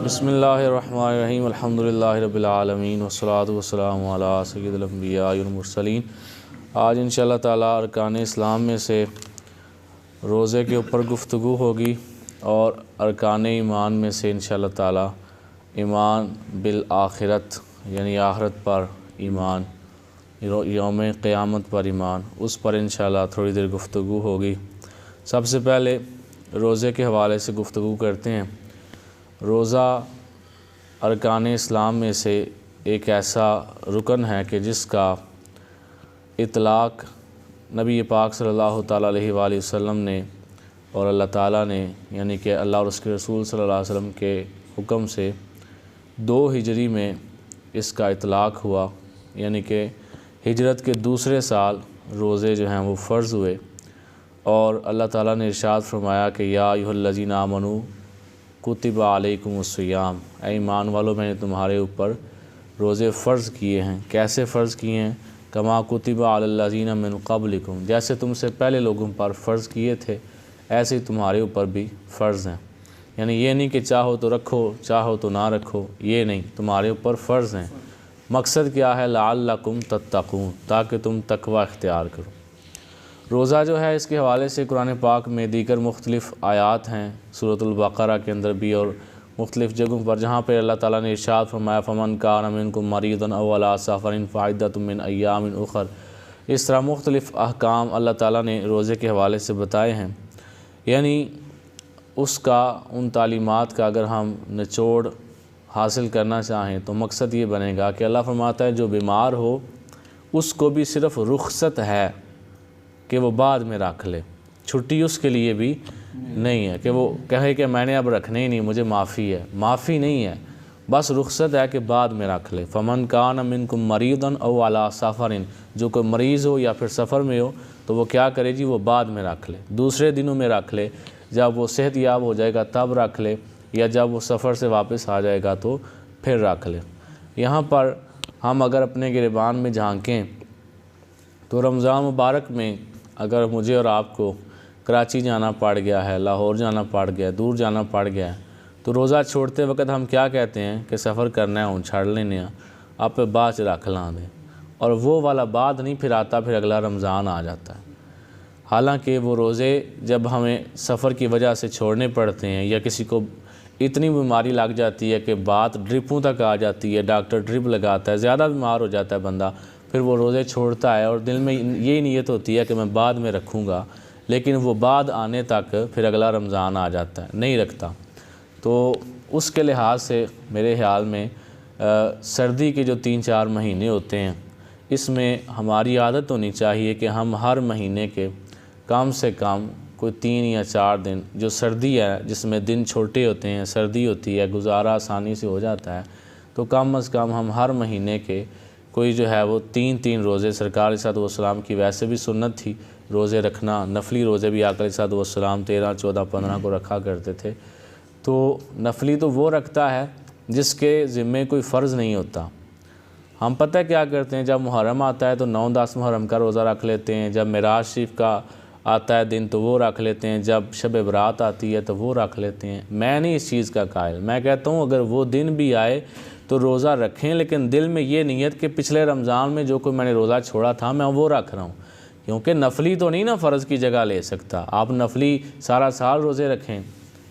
بسم اللہ الرحمن الرحیم الحمدللہ رب العالمین والصلاة والسلام علی سید الانبیاء والمرسلین۔ آج انشاءاللہ تعالیٰ ارکان اسلام میں سے روزے کے اوپر گفتگو ہوگی اور ارکان ایمان میں سے انشاءاللہ تعالیٰ ایمان بالآخرت یعنی آخرت پر ایمان، یوم قیامت پر ایمان، اس پر انشاءاللہ تھوڑی دیر گفتگو ہوگی۔ سب سے پہلے روزے کے حوالے سے گفتگو کرتے ہیں۔ روزہ ارکان اسلام میں سے ایک ایسا رکن ہے کہ جس کا اطلاق نبی پاک صلی اللہ تعالیٰ علیہ وآلہ وسلم نے اور اللہ تعالیٰ نے یعنی کہ اللہ اور اس کے رسول صلی اللہ علیہ وسلم کے حکم سے 2 ہجری میں اس کا اطلاق ہوا، یعنی کہ ہجرت کے دوسرے سال روزے جو ہیں وہ فرض ہوئے، اور اللہ تعالیٰ نے ارشاد فرمایا کہ یا ایھا الذین آمنوا کتب علیکم الصیام، اے ایمان والو میں نے تمہارے اوپر روزے فرض کیے ہیں۔ کیسے فرض کیے ہیں؟ کما کتب علی الذین من قبلکم، جیسے تم سے پہلے لوگوں پر فرض کیے تھے ایسے ہی تمہارے اوپر بھی فرض ہیں۔ یعنی یہ نہیں کہ چاہو تو رکھو چاہو تو نہ رکھو، یہ نہیں، تمہارے اوپر فرض ہیں۔ مقصد کیا ہے؟ لعلکم تتقون، تاکہ تم تقوی اختیار کرو۔ روزہ جو ہے اس کے حوالے سے قرآن پاک میں دیگر مختلف آیات ہیں، سورۃ البقرہ کے اندر بھی اور مختلف جگہوں پر، جہاں پہ اللہ تعالیٰ نے ارشاد فرمایا فمن کان منکم مریضا او علی سفر فعدۃ من ایام اخر۔ اس طرح مختلف احکام اللہ تعالیٰ نے روزے کے حوالے سے بتائے ہیں۔ یعنی اس کا، ان تعلیمات کا اگر ہم نچوڑ حاصل کرنا چاہیں تو مقصد یہ بنے گا کہ اللہ فرماتا ہے جو بیمار ہو اس کو بھی صرف رخصت ہے کہ وہ بعد میں رکھ لے، چھٹی اس کے لیے بھی نہیں ہے کہ وہ کہے کہ میں نے اب رکھنے ہی نہیں، مجھے معافی ہے، معافی نہیں ہے، بس رخصت ہے کہ بعد میں رکھ لے۔ فمن کان منکم مریضا او علی سفر، جو کوئی مریض ہو یا پھر سفر میں ہو تو وہ کیا کرے جی، وہ بعد میں رکھ لے، دوسرے دنوں میں رکھ لے، جب وہ صحت یاب ہو جائے گا تب رکھ لے، یا جب وہ سفر سے واپس آ جائے گا تو پھر رکھ لے۔ یہاں پر ہم اگر اپنے گریبان میں جھانکیں تو رمضان مبارک میں اگر مجھے اور آپ کو کراچی جانا پڑ گیا ہے، لاہور جانا پڑ گیا ہے، دور جانا پڑ گیا ہے، تو روزہ چھوڑتے وقت ہم کیا کہتے ہیں کہ سفر کرنا ہے ہوں چھڑ لینے ہیں، آپ پہ بعد رکھ لاں دیں، اور وہ والا بعد نہیں پھر آتا، پھر اگلا رمضان آ جاتا ہے۔ حالانکہ وہ روزے جب ہمیں سفر کی وجہ سے چھوڑنے پڑتے ہیں، یا کسی کو اتنی بیماری لگ جاتی ہے کہ بات ڈرپوں تک آ جاتی ہے، ڈاکٹر ڈرپ لگاتا ہے، زیادہ بیمار ہو جاتا ہے بندہ، پھر وہ روزے چھوڑتا ہے اور دل میں یہی نیت ہوتی ہے کہ میں بعد میں رکھوں گا، لیکن وہ بعد آنے تک پھر اگلا رمضان آ جاتا ہے، نہیں رکھتا۔ تو اس کے لحاظ سے میرے خیال میں سردی کے جو 3-4 مہینے ہوتے ہیں اس میں ہماری عادت ہونی چاہیے کہ ہم ہر مہینے کے کم سے کم کوئی 3 یا 4 دن، جو سردی ہے جس میں دن چھوٹے ہوتے ہیں، سردی ہوتی ہے، گزارا آسانی سے ہو جاتا ہے، تو کم از کم ہم ہر مہینے کے کوئی جو ہے وہ 3 روزے، سرکار علیہ الصلوۃ والسلام کی ویسے بھی سنت تھی روزے رکھنا، نفلی روزے بھی آقا علیہ الصلوۃ والسلام 13، 14، 15 کو رکھا کرتے تھے۔ تو نفلی تو وہ رکھتا ہے جس کے ذمے کوئی فرض نہیں ہوتا۔ ہم پتہ کیا کرتے ہیں، جب محرم آتا ہے تو 9-10 محرم کا روزہ رکھ لیتے ہیں، جب معراج شریف کا آتا ہے دن تو وہ رکھ لیتے ہیں، جب شب برات آتی ہے تو وہ رکھ لیتے ہیں۔ میں نہیں اس چیز کا قائل، میں کہتا ہوں اگر وہ دن بھی آئے تو روزہ رکھیں، لیکن دل میں یہ نیت کہ پچھلے رمضان میں جو کوئی میں نے روزہ چھوڑا تھا میں وہ رکھ رہا ہوں، کیونکہ نفلی تو نہیں نا فرض کی جگہ لے سکتا۔ آپ نفلی سارا سال روزے رکھیں،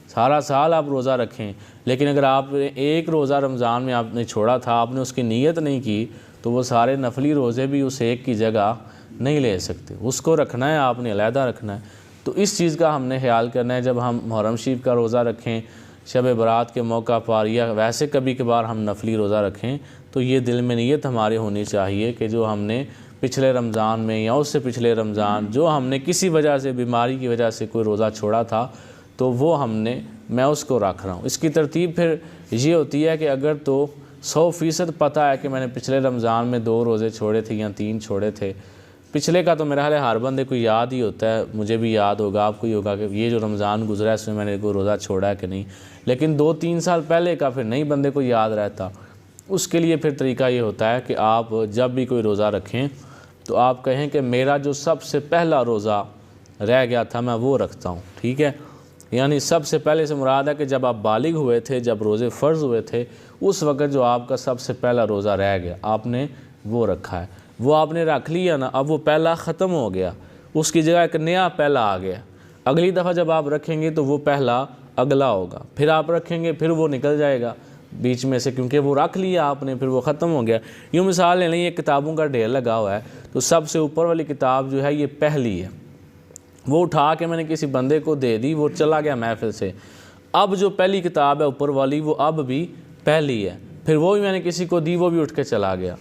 سارا سال آپ روزہ رکھیں، لیکن اگر آپ ایک روزہ رمضان میں آپ نے چھوڑا تھا، آپ نے اس کی نیت نہیں کی، تو وہ سارے نفلی روزے بھی اس ایک کی جگہ نہیں لے سکتے، اس کو رکھنا ہے، آپ نے علیحدہ رکھنا ہے۔ تو اس چیز کا ہم نے خیال کرنا ہے جب ہم محرم شریف کا روزہ رکھیں، شب برات کے موقع پر، یا ویسے کبھی کبھار ہم نفلی روزہ رکھیں، تو یہ دل میں نیت ہماری ہونی چاہیے کہ جو ہم نے پچھلے رمضان میں یا اس سے پچھلے رمضان جو ہم نے کسی وجہ سے، بیماری کی وجہ سے کوئی روزہ چھوڑا تھا تو وہ میں اس کو رکھ رہا ہوں۔ اس کی ترتیب پھر یہ ہوتی ہے کہ اگر تو 100% پتہ ہے کہ میں نے پچھلے رمضان میں 2 روزے چھوڑے تھے یا 3 چھوڑے تھے، پچھلے کا تو میرا خیال ہے ہر بندے کو یاد ہی ہوتا ہے، مجھے بھی یاد ہوگا، آپ کو ہی ہوگا کہ یہ جو رمضان گزرا ہے اس میں میں نے کوئی روزہ چھوڑا ہے کہ نہیں، لیکن 2-3 سال پہلے کا پھر نہیں بندے کو یاد رہتا۔ اس کے لیے پھر طریقہ یہ ہوتا ہے کہ آپ جب بھی کوئی روزہ رکھیں تو آپ کہیں کہ میرا جو سب سے پہلا روزہ رہ گیا تھا میں وہ رکھتا ہوں، ٹھیک ہے؟ یعنی سب سے پہلے سے مراد ہے کہ جب آپ بالغ ہوئے تھے، جب روزے فرض ہوئے تھے، اس وقت جو آپ کا سب سے پہلا روزہ رہ گیا آپ نے وہ رکھا ہے، وہ آپ نے رکھ لیا نا، اب وہ پہلا ختم ہو گیا، اس کی جگہ ایک نیا پہلا آ گیا۔ اگلی دفعہ جب آپ رکھیں گے تو وہ پہلا اگلا ہوگا، پھر آپ رکھیں گے پھر وہ نکل جائے گا بیچ میں سے، کیونکہ وہ رکھ لیا آپ نے، پھر وہ ختم ہو گیا۔ یوں مثال لے لیں، یہ کتابوں کا ڈھیر لگا ہوا ہے، تو سب سے اوپر والی کتاب جو ہے یہ پہلی ہے، وہ اٹھا کے میں نے کسی بندے کو دے دی، وہ چلا گیا محفل سے۔ اب جو پہلی کتاب ہے اوپر والی وہ اب بھی پہلی ہے، پھر وہ بھی میں نے کسی کو دی، وہ بھی اٹھ کے چلا گیا۔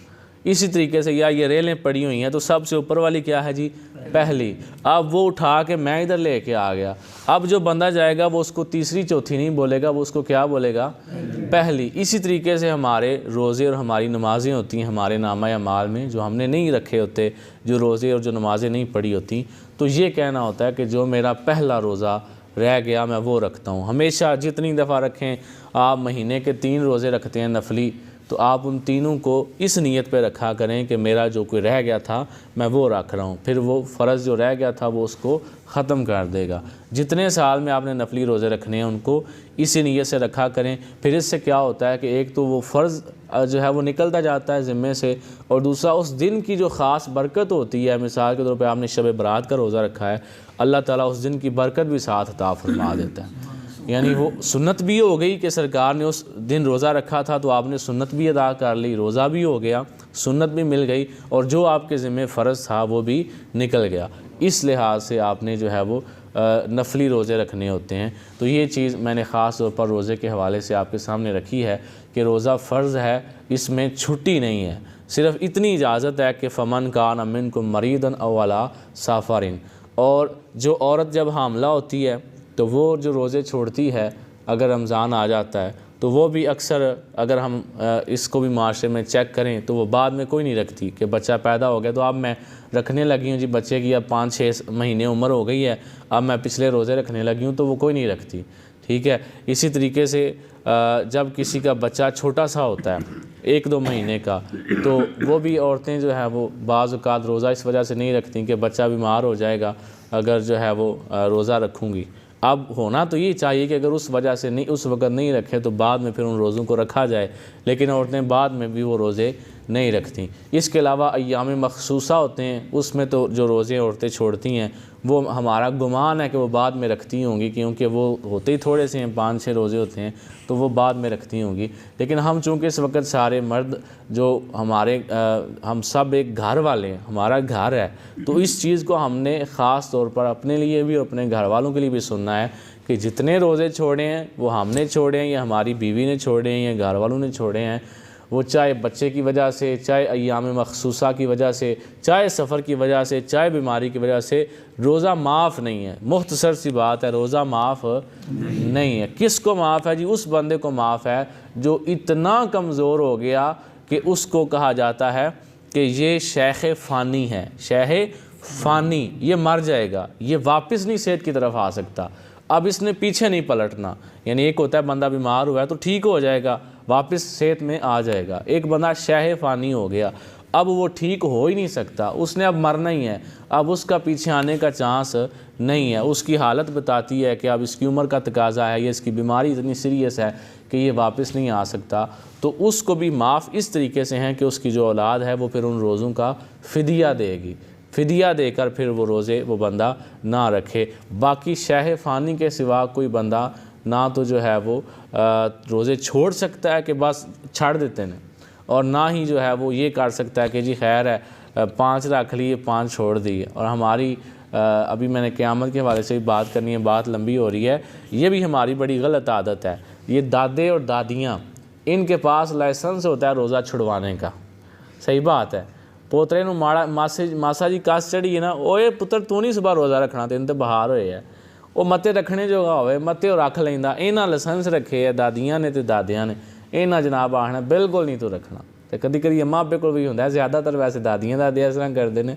اسی طریقے سے یا یہ ریلیں پڑی ہوئی ہیں، تو سب سے اوپر والی کیا ہے جی؟ پہلی۔ اب وہ اٹھا کے میں ادھر لے کے آ گیا، اب جو بندہ جائے گا وہ اس کو تیسری چوتھی نہیں بولے گا، وہ اس کو کیا بولے گا؟ پہلی۔ اسی طریقے سے ہمارے روزے اور ہماری نمازیں ہوتی ہیں ہمارے نامہ اعمال میں، جو ہم نے نہیں رکھے ہوتے، جو روزے اور جو نمازیں نہیں پڑھی ہوتی، تو یہ کہنا ہوتا ہے کہ جو میرا پہلا روزہ رہ گیا میں وہ رکھتا ہوں۔ ہمیشہ جتنی دفعہ رکھیں، آپ مہینے کے 3 روزے رکھتے ہیں نفلی، تو آپ ان تینوں کو اس نیت پہ رکھا کریں کہ میرا جو کوئی رہ گیا تھا میں وہ رکھ رہا ہوں، پھر وہ فرض جو رہ گیا تھا وہ اس کو ختم کر دے گا۔ جتنے سال میں آپ نے نفلی روزے رکھنے ہیں ان کو اسی نیت سے رکھا کریں، پھر اس سے کیا ہوتا ہے کہ ایک تو وہ فرض جو ہے وہ نکلتا جاتا ہے ذمے سے، اور دوسرا اس دن کی جو خاص برکت ہوتی ہے، مثال کے طور پہ آپ نے شب برات کا روزہ رکھا ہے، اللہ تعالیٰ اس دن کی برکت بھی ساتھ عطا فرما دیتا ہے۔ یعنی وہ سنت بھی ہو گئی کہ سرکار نے اس دن روزہ رکھا تھا تو آپ نے سنت بھی ادا کر لی، روزہ بھی ہو گیا، سنت بھی مل گئی، اور جو آپ کے ذمہ فرض تھا وہ بھی نکل گیا۔ اس لحاظ سے آپ نے جو ہے وہ نفلی روزے رکھنے ہوتے ہیں۔ تو یہ چیز میں نے خاص طور پر روزے کے حوالے سے آپ کے سامنے رکھی ہے کہ روزہ فرض ہے، اس میں چھٹی نہیں ہے، صرف اتنی اجازت ہے کہ فمن کان منکم مریضا او علی سفر، اور جو عورت جب حاملہ ہوتی ہے تو وہ جو روزے چھوڑتی ہے، اگر رمضان آ جاتا ہے تو وہ بھی اکثر اگر ہم اس کو بھی معاشرے میں چیک کریں تو وہ بعد میں کوئی نہیں رکھتی کہ بچہ پیدا ہو گیا تو اب میں رکھنے لگی ہوں جی، بچے کی اب 5-6 مہینے عمر ہو گئی ہے، اب میں پچھلے روزے رکھنے لگی ہوں، تو وہ کوئی نہیں رکھتی، ٹھیک ہے۔ اسی طریقے سے جب کسی کا بچہ چھوٹا سا ہوتا ہے 1-2 مہینے کا، تو وہ بھی عورتیں جو ہے وہ بعض اوقات روزہ اس وجہ سے نہیں رکھتی کہ بچہ بیمار ہو جائے گا اگر جو ہے وہ روزہ رکھوں گی۔ اب ہونا تو یہ چاہیے کہ اگر اس وجہ سے نہیں، اس وقت نہیں رکھے تو بعد میں پھر ان روزوں کو رکھا جائے، لیکن عورتیں بعد میں بھی وہ روزے نہیں رکھتیں۔ اس کے علاوہ ایام مخصوصہ ہوتے ہیں، اس میں تو جو روزے عورتیں چھوڑتی ہیں وہ ہمارا گمان ہے کہ وہ بعد میں رکھتی ہوں گی، کیونکہ وہ ہوتے ہی تھوڑے سے ہیں، 5-6 روزے ہوتے ہیں، تو وہ بعد میں رکھتی ہوں گی۔ لیکن ہم چونکہ اس وقت سارے مرد جو ہمارے ہم سب ایک گھر والے ہیں، ہمارا گھر ہے، تو اس چیز کو ہم نے خاص طور پر اپنے لیے بھی اور اپنے گھر والوں کے لیے بھی سننا ہے کہ جتنے روزے چھوڑے ہیں وہ ہم نے چھوڑے ہیں یا ہماری بیوی نے چھوڑے ہیں یا گھر والوں نے چھوڑے ہیں، وہ چاہے بچے کی وجہ سے، چاہے ایام مخصوصہ کی وجہ سے، چاہے سفر کی وجہ سے، چاہے بیماری کی وجہ سے، روزہ معاف نہیں ہے۔ مختصر سی بات ہے، روزہ معاف نہیں ہے۔ کس کو معاف ہے جی؟ اس بندے کو معاف ہے جو اتنا کمزور ہو گیا کہ اس کو کہا جاتا ہے کہ یہ شیخ فانی ہے، شیخ فانی، یہ مر جائے گا، یہ واپس نہیں صحت کی طرف آ سکتا، اب اس نے پیچھے نہیں پلٹنا۔ یعنی ایک ہوتا ہے بندہ بیمار ہوا ہے تو ٹھیک ہو جائے گا، واپس صحت میں آ جائے گا، ایک بندہ شیخ فانی ہو گیا، اب وہ ٹھیک ہو ہی نہیں سکتا، اس نے اب مرنا ہی ہے، اب اس کا پیچھے آنے کا چانس نہیں ہے، اس کی حالت بتاتی ہے کہ اب اس کی عمر کا تقاضا ہے، یہ اس کی بیماری اتنی سیریس ہے کہ یہ واپس نہیں آ سکتا، تو اس کو بھی معاف اس طریقے سے ہیں کہ اس کی جو اولاد ہے وہ پھر ان روزوں کا فدیہ دے گی، فدیہ دے کر پھر وہ روزے وہ بندہ نہ رکھے۔ باقی شیخ فانی کے سوا کوئی بندہ نہ تو جو ہے وہ روزے چھوڑ سکتا ہے کہ بس چھڑ دیتے ہیں، اور نہ ہی جو ہے وہ یہ کر سکتا ہے کہ جی خیر ہے 5 رکھ لیے 5 چھوڑ دیے۔ اور ہماری ابھی میں نے قیامت کے حوالے سے بھی بات کرنی ہے، بات لمبی ہو رہی ہے، یہ بھی ہماری بڑی غلط عادت ہے۔ یہ دادے اور دادیاں، ان کے پاس لائسنس ہوتا ہے روزہ چھڑوانے کا، صحیح بات ہے، پوترے نو ماسا جی کس چڑھی ہے نا، اوے پتر تو نہیں صبح روزہ رکھنا، تین تو بہار ہوئے ہے، وہ متے رکھنے جو ہوئے متے وہ رکھ لینا، انہاں لائسنس رکھے ہے دادیاں نے تے دادیاں نے، انہاں جناب آخنا بالکل نہیں تو رکھنا، تے کدی کدی اماں ابے کو بھی ہوتا ہے، زیادہ تر ویسے دادیاں دادے اس طرح کرتے ہیں،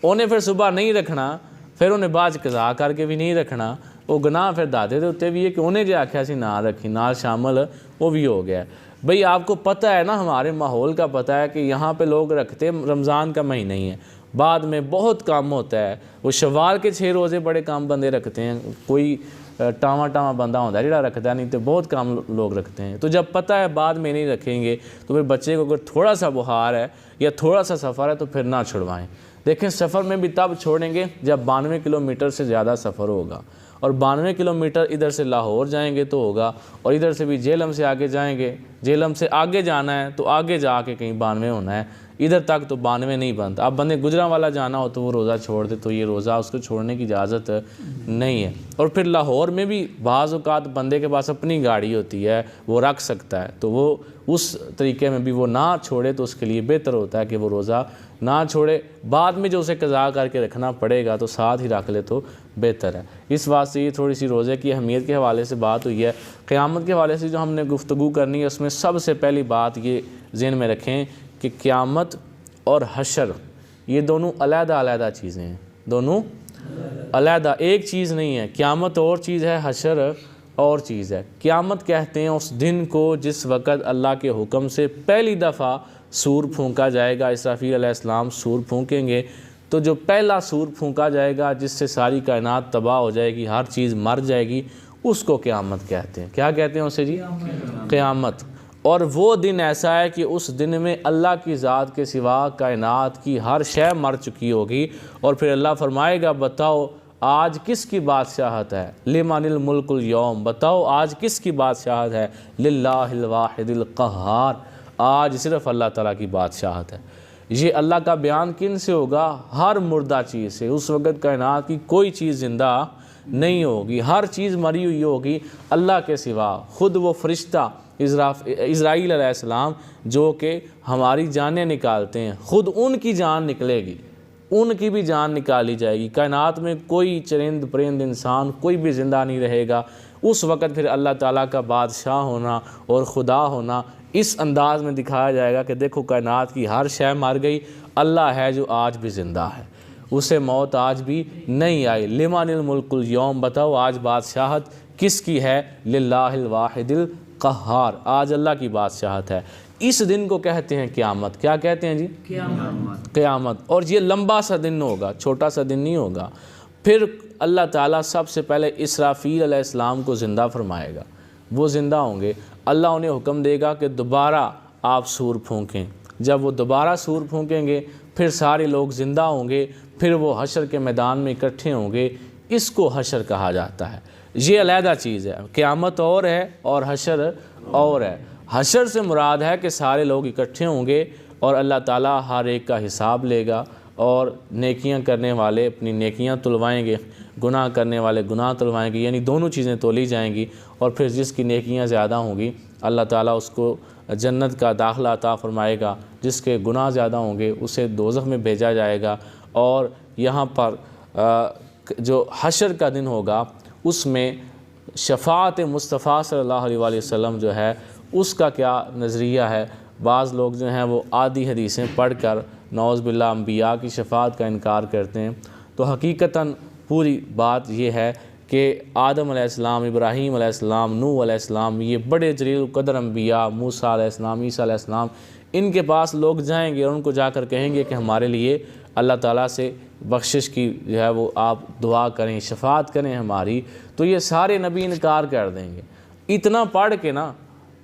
انہیں پھر صبح نہیں رکھنا، پھر انہیں بعد قضا کر کے بھی نہیں رکھنا، وہ گناہ پھر دادے دے اتنے بھی ہے کہ انہیں جو آکھیا سی نہ رکھی، نال شامل وہ بھی ہو گیا۔ بھئی آپ کو پتہ ہے نا، ہمارے ماحول کا پتہ ہے کہ یہاں پہ لوگ رکھتے رمضان کا مہینہ ہی ہے، بعد میں بہت کم ہوتا ہے، وہ شوال کے 6 روزے بڑے کم بندے رکھتے ہیں، کوئی ٹاواں ٹاواں بندہ ہوتا ہے جڑا رکھتا ہے، نہیں تو بہت کم لوگ رکھتے ہیں۔ تو جب پتہ ہے بعد میں نہیں رکھیں گے تو پھر بچے کو اگر تھوڑا سا بخار ہے یا تھوڑا سا سفر ہے تو پھر نہ چھڑوائیں۔ دیکھیں سفر میں بھی تب چھوڑیں گے جب 92 کلومیٹر سے زیادہ سفر ہوگا، اور 92 کلومیٹر ادھر سے لاہور جائیں گے تو ہوگا، اور ادھر سے بھی جہلم سے آگے جائیں گے، جہلم سے آگے جانا ہے تو آگے جا کے کہیں 92 ہونا ہے، ادھر تک تو 92 نہیں بنتا۔ اب بندے گجرانوالہ جانا ہو تو وہ روزہ چھوڑ دے تو یہ روزہ اس کو چھوڑنے کی اجازت نہیں ہے۔ اور پھر لاہور میں بھی بعض اوقات بندے کے پاس اپنی گاڑی ہوتی ہے، وہ رکھ سکتا ہے، تو وہ اس طریقے میں بھی وہ نہ چھوڑے تو اس کے لیے بہتر ہوتا ہے کہ وہ روزہ نہ چھوڑے۔ بعد میں جو اسے قضا کر کے رکھنا پڑے گا تو ساتھ ہی رکھ لے تو بہتر ہے۔ اس واسطے یہ تھوڑی سی روزے کی اہمیت کے حوالے سے بات ہوئی ہے۔ قیامت کے حوالے سے جو ہم نے گفتگو کرنی ہے اس میں سب سے پہلی بات یہ ذہن میں رکھیں کہ قیامت اور حشر یہ دونوں علیحدہ علیحدہ چیزیں ہیں، دونوں علیحدہ، ایک چیز نہیں ہے۔ قیامت اور چیز ہے، حشر اور چیز ہے۔ قیامت کہتے ہیں اس دن کو جس وقت اللہ کے حکم سے پہلی دفعہ سور پھونکا جائے گا، اسرافیل علیہ السلام سور پھونکیں گے، تو جو پہلا سور پھونکا جائے گا جس سے ساری کائنات تباہ ہو جائے گی، ہر چیز مر جائے گی، اس کو قیامت کہتے ہیں۔ کیا کہتے ہیں اسے جی؟ قیامت۔ اور وہ دن ایسا ہے کہ اس دن میں اللہ کی ذات کے سوا کائنات کی ہر شے مر چکی ہوگی، اور پھر اللہ فرمائے گا بتاؤ آج کس کی بادشاہت ہے، لمن الملک اليوم، بتاؤ آج کس کی بادشاہت ہے، للہ الواحد القہار، آج صرف اللہ تعالیٰ کی بادشاہت ہے۔ یہ اللہ کا بیان کن سے ہوگا؟ ہر مردہ چیز سے۔ اس وقت کائنات کی کوئی چیز زندہ نہیں ہوگی، ہر چیز مری ہوئی ہوگی اللہ کے سوا۔ خود وہ فرشتہ اسرائیل علیہ السلام جو کہ ہماری جانیں نکالتے ہیں، خود ان کی جان نکلے گی، ان کی بھی جان نکالی جائے گی۔ کائنات میں کوئی چرند پرند انسان کوئی بھی زندہ نہیں رہے گا۔ اس وقت پھر اللہ تعالیٰ کا بادشاہ ہونا اور خدا ہونا اس انداز میں دکھایا جائے گا کہ دیکھو کائنات کی ہر شے مر گئی، اللہ ہے جو آج بھی زندہ ہے، اسے موت آج بھی نہیں آئی۔ لمن الملک اليوم، بتاؤ آج بادشاہت کس کی ہے؟ للہ الواحد القہار، آج اللہ کی بادشاہت ہے۔ اس دن کو کہتے ہیں قیامت۔ کیا کہتے ہیں جی؟ قیامت۔ اور یہ لمبا سا دن ہوگا، چھوٹا سا دن نہیں ہوگا۔ پھر اللہ تعالیٰ سب سے پہلے اسرافیل علیہ السلام کو زندہ فرمائے گا، وہ زندہ ہوں گے۔ اللہ انہیں حکم دے گا کہ دوبارہ آپ سور پھونکیں۔ جب وہ دوبارہ سور پھونکیں گے پھر سارے لوگ زندہ ہوں گے، پھر وہ حشر کے میدان میں اکٹھے ہوں گے، اس کو حشر کہا جاتا ہے۔ یہ علیحدہ چیز ہے، قیامت اور ہے اور حشر اور ہے۔ حشر سے مراد ہے کہ سارے لوگ اکٹھے ہوں گے اور اللہ تعالیٰ ہر ایک کا حساب لے گا، اور نیکیاں کرنے والے اپنی نیکیاں تلوائیں گے، گناہ کرنے والے گناہ تلوائیں گے، یعنی دونوں چیزیں تولی جائیں گی، اور پھر جس کی نیکیاں زیادہ ہوں گی اللہ تعالیٰ اس کو جنت کا داخلہ عطا فرمائے گا، جس کے گناہ زیادہ ہوں گے اسے دوزخ میں بھیجا جائے گا۔ اور یہاں پر جو حشر کا دن ہوگا اس میں شفاعت مصطفیٰ صلی اللہ علیہ وآلہ وسلم جو ہے اس کا کیا نظریہ ہے؟ بعض لوگ جو ہیں وہ آدھی حدیثیں پڑھ کر نعوذ باللہ انبیاء کی شفاعت کا انکار کرتے ہیں۔ تو حقیقتاً پوری بات یہ ہے کہ آدم علیہ السلام، ابراہیم علیہ السلام، نوح علیہ السلام، یہ بڑے جلیل القدر انبیاء، موسیٰ علیہ السلام، عیسیٰ علیہ السلام، ان کے پاس لوگ جائیں گے اور ان کو جا کر کہیں گے کہ ہمارے لیے اللہ تعالیٰ سے بخشش کی جو ہے وہ آپ دعا کریں، شفاعت کریں ہماری۔ تو یہ سارے نبی انکار کر دیں گے۔ اتنا پڑھ کے نا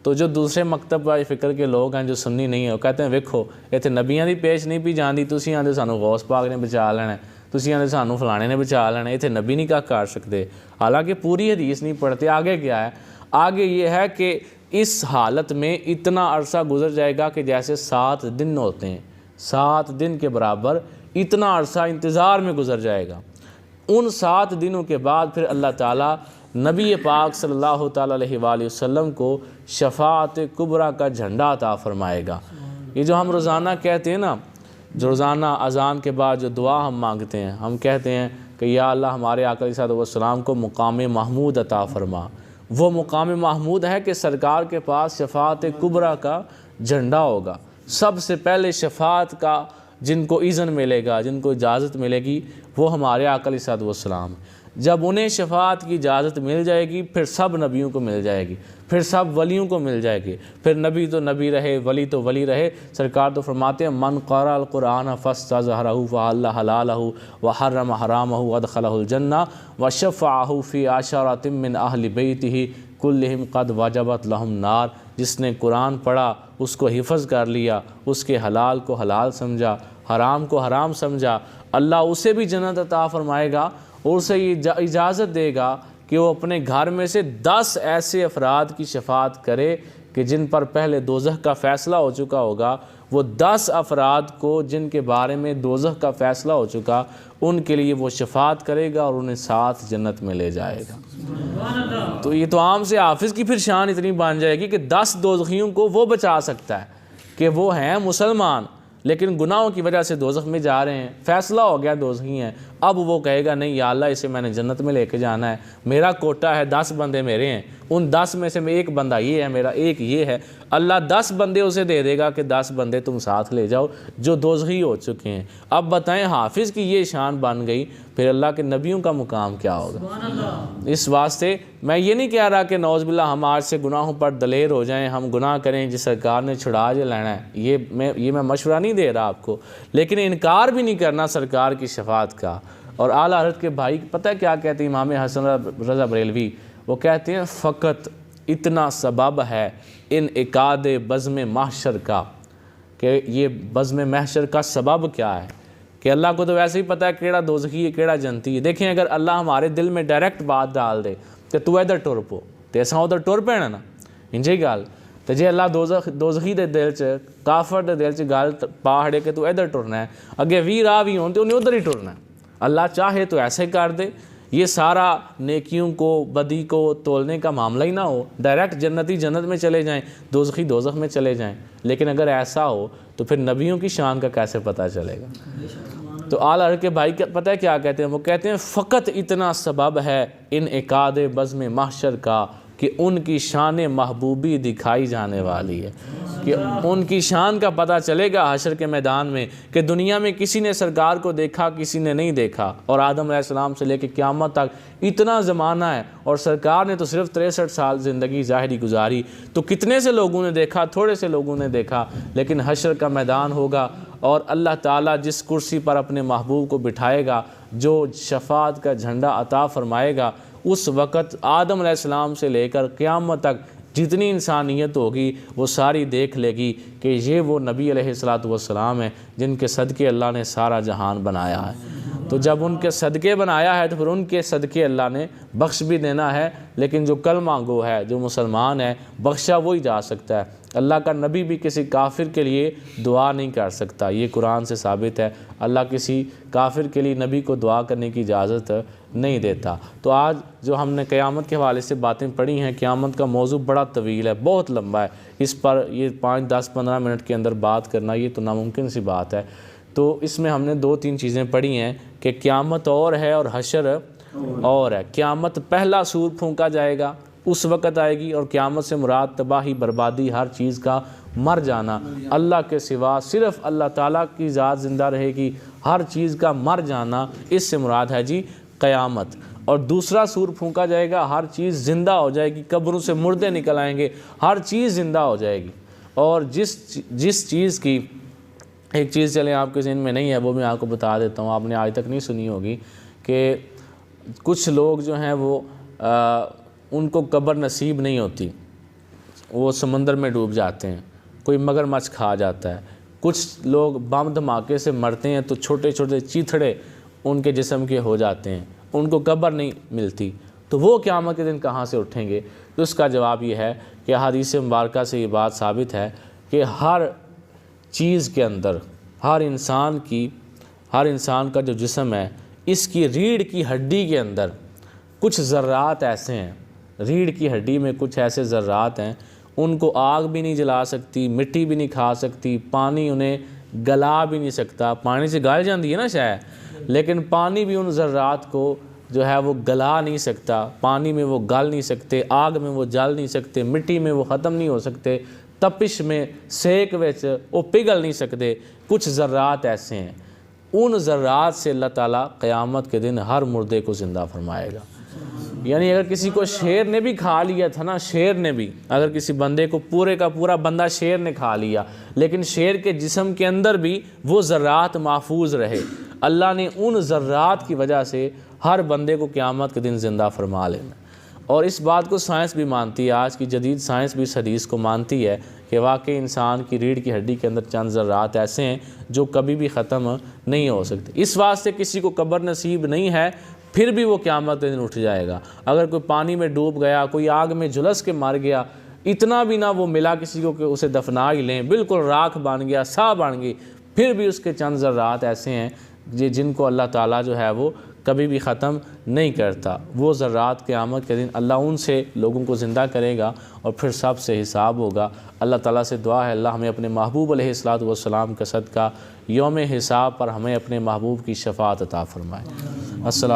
تو جو دوسرے مکتب والی فکر کے لوگ ہیں جو سنی نہیں ہیں وہ کہتے ہیں ویکھو اتنے نبیاں دی پیش نہیں پی جاندی، تسی آندے سانو غوث پاک نے بچا لینا ہے، تسی آندے سانو فلانے نے بچا لینا ہے، اتنے نبی نہیں کر سکتے۔ حالانکہ پوری حدیث نہیں پڑھتے۔ آگے کیا ہے؟ آگے یہ ہے کہ اس حالت میں اتنا عرصہ گزر جائے گا کہ جیسے 7 دن ہوتے ہیں، 7 دن کے برابر اتنا عرصہ انتظار میں گزر جائے گا۔ ان 7 دنوں کے بعد پھر اللہ تعالیٰ نبی پاک صلی اللہ تعالیٰ علیہ وآلہ وسلم کو شفاعت کبریٰ کا جھنڈا عطا فرمائے گا۔ یہ جو ہم روزانہ کہتے ہیں نا، جو روزانہ اذان کے بعد جو دعا ہم مانگتے ہیں، ہم کہتے ہیں کہ یا اللہ ہمارے آقا علیہ السلام کو مقام محمود عطا فرما۔ وہ مقام محمود ہے کہ سرکار کے پاس شفاعت کبریٰ کا جھنڈا ہوگا۔ سب سے پہلے شفاعت کا جن کو اذن ملے گا، جن کو اجازت ملے گی، وہ ہمارے آقا علیہ السلام۔ جب انہیں شفاعت کی اجازت مل جائے گی پھر سب نبیوں کو مل جائے گی، پھر سب ولیوں کو مل جائے گی، پھر نبی تو نبی رہے، ولی تو ولی رہے۔ سرکار تو فرماتے ہیں من قرأ القرآن فاستظہرہ فأحل حلالہ وحرم حرامہ وادخلہ الجنہ وشفعہ فی عشرۃ من اہل بیتہ کلہم قد وجبت لہم نار۔ جس نے قرآن پڑھا، اس کو حفظ کر لیا، اس کے حلال کو حلال سمجھا، حرام کو حرام سمجھا، اللہ اسے بھی جنت عطا فرمائے گا اور اسے یہ اجازت دے گا کہ وہ اپنے گھر میں سے 10 ایسے افراد کی شفاعت کرے کہ جن پر پہلے دوزخ کا فیصلہ ہو چکا ہوگا۔ وہ 10 افراد کو جن کے بارے میں دوزخ کا فیصلہ ہو چکا، ان کے لیے وہ شفاعت کرے گا اور انہیں ساتھ جنت میں لے جائے گا۔ تو یہ تو عام سے حافظ کی پھر شان اتنی بن جائے گی کہ 10 دوزخیوں کو وہ بچا سکتا ہے کہ وہ ہیں مسلمان لیکن گناہوں کی وجہ سے دوزخ میں جا رہے ہیں، فیصلہ ہو گیا دوزخی ہیں، اب وہ کہے گا نہیں یا اللہ اسے میں نے جنت میں لے کے جانا ہے، میرا کوٹا ہے، 10 بندے میرے ہیں، ان 10 میں سے میں ایک بندہ یہ ہے، میرا ایک یہ ہے، اللہ 10 بندے اسے دے دے گا کہ 10 بندے تم ساتھ لے جاؤ جو دوزخی ہو چکے ہیں۔ اب بتائیں حافظ کی یہ شان بن گئی، پھر اللہ کے نبیوں کا مقام کیا ہوگا؟ اس واسطے میں یہ نہیں کہہ رہا کہ نعوذ باللہ ہم آج سے گناہوں پر دلیر ہو جائیں، ہم گناہ کریں جس سرکار نے چھڑا جو لینا ہے، یہ میں مشورہ نہیں دے رہا آپ کو، لیکن انکار بھی نہیں کرنا سرکار کی شفاعت کا۔ اور اعلیٰ حضرت کے بھائی پتہ کیا کہتے ہیں امام حسن رضا بریلوی؟ وہ کہتے ہیں فقط اتنا سبب ہے انعقاد بزم محشر کا، کہ یہ بزم محشر کا سبب کیا ہے کہ اللہ کو تو ویسے ہی پتہ ہے کیڑا دوزخی ہے کیڑا جنتی ہے۔ دیکھیں اگر اللہ ہمارے دل میں ڈائریکٹ بات ڈال دے کہ تو ادھر ٹر پو تو ایسا ادھر ٹر پینا نا انجی گل، تو جی اللہ دوزخی دے دل چ کافر دے دل چ گل پاڑے کہ تو ادھر ٹرنا ہے، اگے 20 راہ بھی ہون تو انہیں ادھر ہی ٹرنا ہے۔ اللہ چاہے تو ایسے کر دے، یہ سارا نیکیوں کو بدی کو تولنے کا معاملہ ہی نہ ہو، ڈائریکٹ جنتی جنت میں چلے جائیں، دوزخی دوزخ میں چلے جائیں۔ لیکن اگر ایسا ہو تو پھر نبیوں کی شان کا کیسے پتہ چلے گا؟ تو اعلیٰ حضرت کے بھائی پتہ ہے کیا کہتے ہیں؟ وہ کہتے ہیں فقط اتنا سبب ہے انعقاد بزم محشر کا کہ ان کی شان محبوبی دکھائی جانے والی ہے، کہ ان کی شان کا پتہ چلے گا حشر کے میدان میں کہ دنیا میں کسی نے سرکار کو دیکھا کسی نے نہیں دیکھا، اور آدم علیہ السلام سے لے کے قیامت تک اتنا زمانہ ہے اور سرکار نے تو صرف 63 سال زندگی ظاہری گزاری، تو کتنے سے لوگوں نے دیکھا؟ تھوڑے سے لوگوں نے دیکھا۔ لیکن حشر کا میدان ہوگا اور اللہ تعالیٰ جس کرسی پر اپنے محبوب کو بٹھائے گا، جو شفاعت کا جھنڈا عطا فرمائے گا، اس وقت آدم علیہ السلام سے لے کر قیامت تک جتنی انسانیت ہوگی وہ ساری دیکھ لے گی کہ یہ وہ نبی علیہ السلام ہیں جن کے صدقے اللہ نے سارا جہان بنایا ہے۔ تو جب ان کے صدقے بنایا ہے تو پھر ان کے صدقے اللہ نے بخش بھی دینا ہے، لیکن جو کلمہ گو ہے جو مسلمان ہے بخشا وہی جا سکتا ہے۔ اللہ کا نبی بھی کسی کافر کے لیے دعا نہیں کر سکتا، یہ قرآن سے ثابت ہے۔ اللہ کسی کافر کے لیے نبی کو دعا کرنے کی اجازت نہیں دیتا۔ تو آج جو ہم نے قیامت کے حوالے سے باتیں پڑھی ہیں، قیامت کا موضوع بڑا طویل ہے، بہت لمبا ہے، اس پر یہ 5, 10, 15 منٹ کے اندر بات کرنا یہ تو ناممکن سی بات ہے۔ تو اس میں ہم نے 2-3 چیزیں پڑھی ہیں کہ قیامت اور ہے اور حشر اور ہے۔ قیامت پہلا سور پھونکا جائے گا، اس وقت آئے گی، اور قیامت سے مراد تباہی بربادی ہر چیز کا مر جانا، اللہ کے سوا صرف اللہ تعالیٰ کی ذات زندہ رہے گی، ہر چیز کا مر جانا اس سے مراد ہے جی قیامت۔ اور دوسرا سور پھونکا جائے گا، ہر چیز زندہ ہو جائے گی، قبروں سے مردے نکل آئیں گے، ہر چیز زندہ ہو جائے گی۔ اور جس چیز کی ایک چیز چلیں آپ کے ذہن میں نہیں ہے وہ میں آپ کو بتا دیتا ہوں، آپ نے آج تک نہیں سنی ہوگی کہ کچھ لوگ جو ہیں وہ ان کو قبر نصیب نہیں ہوتی، وہ سمندر میں ڈوب جاتے ہیں، کوئی مگرمچھ کھا جاتا ہے، کچھ لوگ بم دھماکے سے مرتے ہیں تو چھوٹے چھوٹے چیتھڑے ان کے جسم کے ہو جاتے ہیں، ان کو قبر نہیں ملتی، تو وہ قیامت کے دن کہاں سے اٹھیں گے؟ تو اس کا جواب یہ ہے کہ حدیث مبارکہ سے یہ بات ثابت ہے کہ ہر چیز کے اندر، ہر انسان کا جو جسم ہے، اس کی ریڑھ کی ہڈی کے اندر کچھ ذرات ایسے ہیں، ریڑھ کی ہڈی میں کچھ ایسے ذرات ہیں، ان کو آگ بھی نہیں جلا سکتی، مٹی بھی نہیں کھا سکتی، پانی انہیں گلا بھی نہیں سکتا، پانی سے گل جاندی ہے نا شاید، لیکن پانی بھی ان ذرات کو جو ہے وہ گلا نہیں سکتا، پانی میں وہ گل نہیں سکتے، آگ میں وہ جل نہیں سکتے، مٹی میں وہ ختم نہیں ہو سکتے، تپش میں سیک وچ وہ پگھل نہیں سکتے، کچھ ذرات ایسے ہیں۔ ان ذرات سے اللہ تعالیٰ قیامت کے دن ہر مردے کو زندہ فرمائے گا۔ یعنی اگر کسی کو شیر نے بھی کھا لیا تھا نا، شیر نے بھی، اگر کسی بندے کو پورے کا پورا بندہ شیر نے کھا لیا، لیکن شیر کے جسم کے اندر بھی وہ ذرات محفوظ رہے، اللہ نے ان ذرات کی وجہ سے ہر بندے کو قیامت کے دن زندہ فرما لینا۔ اور اس بات کو سائنس بھی مانتی ہے، آج کی جدید سائنس بھی اس حدیث کو مانتی ہے کہ واقعی انسان کی ریڑھ کی ہڈی کے اندر چند ذرات ایسے ہیں جو کبھی بھی ختم نہیں ہو سکتے۔ اس واسطے کسی کو قبر نصیب نہیں ہے پھر بھی وہ قیامت کے دن اٹھ جائے گا۔ اگر کوئی پانی میں ڈوب گیا، کوئی آگ میں جھلس کے مر گیا، اتنا بھی نہ وہ ملا کسی کو کہ اسے دفنا ہی لیں، بالکل راکھ بن گیا، سا بن گئی، پھر بھی اس کے چند ذرات ایسے ہیں جن کو اللہ تعالیٰ جو ہے وہ کبھی بھی ختم نہیں کرتا۔ وہ ذرات قیامت کے دن اللہ ان سے لوگوں کو زندہ کرے گا اور پھر سب سے حساب ہوگا۔ اللہ تعالیٰ سے دعا ہے اللہ ہمیں اپنے محبوب علیہ الصلوۃ والسلام کا صدقہ یوم حساب پر ہمیں اپنے محبوب کی شفاعت عطا فرمائے۔ السلام